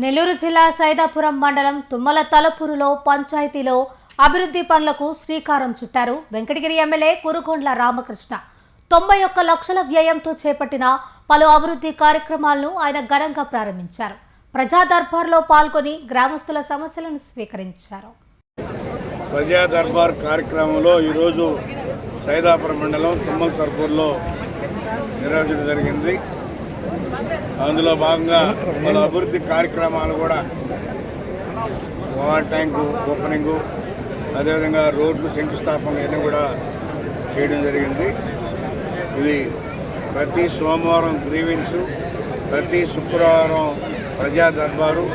నెల్లూరు జిల్లా సైదాపురం మండలం తుమ్మల తలపూరులో పంచాయతీలో అభివృద్ధి పనులకు శ్రీకారం చుట్టారు వెంకటగిరి ఎమ్మెల్యే కురుగొండ్ల రామకృష్ణ. 91 లక్షల వ్యయంతో చేపట్టిన పలు అభివృద్ధి కార్యక్రమాలను ఆయన ఘనంగా ప్రారంభించారు. ప్రజా దర్బార్లో పాల్గొని గ్రామస్తుల సమస్యలను స్వీకరించారు. ప్రజా దర్బార్ కార్యక్రమంలో ఈరోజు సైదాపురం మండలం తుమ్మల తలపూరులో నిర్వహించడం జరిగింది. అందులో భాగంగా పలు అభివృద్ధి కార్యక్రమాలు కూడా వాటర్ ట్యాంకు ఓపెనింగు, అదేవిధంగా రోడ్లు శంకుస్థాపన ఇవన్నీ కూడా చేయడం జరిగింది. ఇది ప్రతి సోమవారం గ్రీవెన్సు, ప్రతి శుక్రవారం ప్రజా దర్బారు,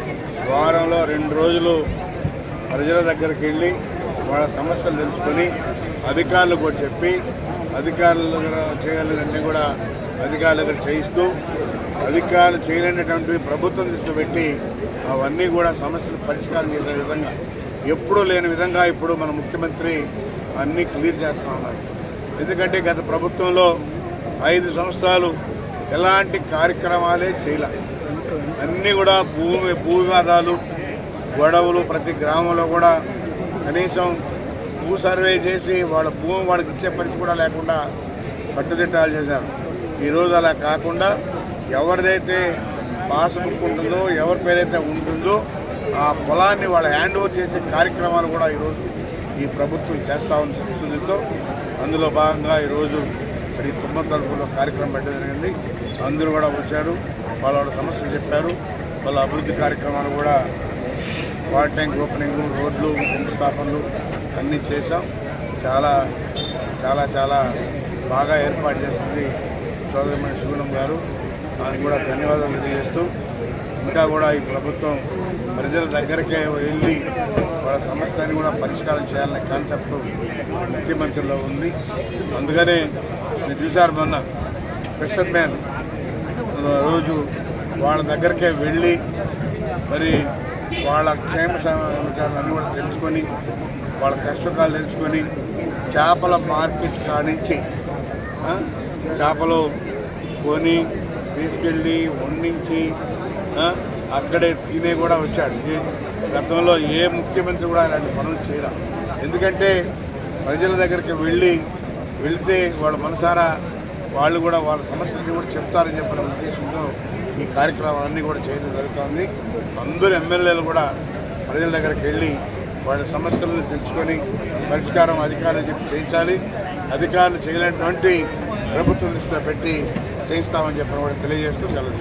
వారంలో 2 రోజులు ప్రజల దగ్గరికి వెళ్ళి వాళ్ళ సమస్యలు తెలుసుకొని అధికారులు కూడా చెప్పి అధికారులు చేయాలన్నీ కూడా అధికారుల దగ్గర చేయిస్తూ అధికారులు చేయలేనటువంటి ప్రభుత్వం దృష్టి పెట్టి అవన్నీ కూడా సమస్యలు పరిష్కారం చేసే విధంగా ఎప్పుడూ లేని విధంగా ఇప్పుడు మన ముఖ్యమంత్రి అన్నీ క్లియర్ చేస్తూ ఉన్నారు. ఎందుకంటే గత ప్రభుత్వంలో 5 సంవత్సరాలు ఎలాంటి కార్యక్రమాలే చేయలే. అన్నీ కూడా భూ వివాదాలు, గొడవలు, ప్రతి గ్రామంలో కూడా కనీసం భూ సర్వే చేసి వాళ్ళ భూమి వాళ్ళకి ఇచ్చే పరిస్థితి కూడా లేకుండా పట్టుదిట్టాలు చేశారు. ఈరోజు అలా కాకుండా ఎవరిదైతే పాస్బుక్ ఉంటుందో, ఎవరి పేరైతే ఉంటుందో ఆ పొలాన్ని వాళ్ళ హ్యాండ్ ఓవర్ చేసే కార్యక్రమాలు కూడా ఈరోజు ఈ ప్రభుత్వం చేస్తూ ఉన్న సంస్కృతితో అందులో భాగంగా ఈరోజు మరి తుమ్మల తలపూరులో కార్యక్రమం పెట్టడం జరిగింది. అందరూ కూడా వచ్చారు, వాళ్ళ సమస్యలు చెప్పారు. వాళ్ళ అభివృద్ధి కార్యక్రమాలు కూడా వాటర్ ట్యాంక్ ఓపెనింగ్, రోడ్లు శంకుస్థాపనలు అన్నీ చేశాం. చాలా చాలా చాలా బాగా ఏర్పాటు చేస్తుంది సోదరిమణి సుగుణం గారు. దానికి కూడా ధన్యవాదాలు తెలియజేస్తూ ఇంకా కూడా ఈ ప్రభుత్వం ప్రజల దగ్గరికే వెళ్ళి వాళ్ళ సమస్యని కూడా పరిష్కారం చేయాలనే కాన్సెప్ట్ ముఖ్యమంత్రిలో ఉంది. అందుకనే మీరు చూశారు, మొన్న ఫిషర్ మ్యాన్ రోజు వాళ్ళ దగ్గరికే వెళ్ళి మరి వాళ్ళ క్షేమ సమాచారాలన్నీ కూడా తెలుసుకొని వాళ్ళ కష్టకాలు తెలుసుకొని చేపల మార్కెట్ కానించి చేపలు కొని తీసుకెళ్ళి వండించి అక్కడే తినే కూడా వచ్చాడు. గతంలో ఏ ముఖ్యమంత్రి కూడా ఇలాంటి పనులు చేయరా. ఎందుకంటే ప్రజల దగ్గరికి వెళితే వాళ్ళ మనసారా వాళ్ళు కూడా వాళ్ళ సమస్యలు కూడా చెప్తారని చెప్పిన ఉద్దేశంతో ఈ కార్యక్రమాలన్నీ కూడా చేయడం జరుగుతుంది. అందరూ ఎమ్మెల్యేలు కూడా ప్రజల దగ్గరికి వెళ్ళి వాళ్ళ సమస్యలను తెలుసుకొని పరిష్కారం అధికారులు చెప్పి చేయించాలి. అధికారులు చేయలేనటువంటి ప్రభుత్వం దృష్టిలో పెట్టి చేయిస్తామని చెప్పిన కూడా తెలియజేస్తూ సెలవు.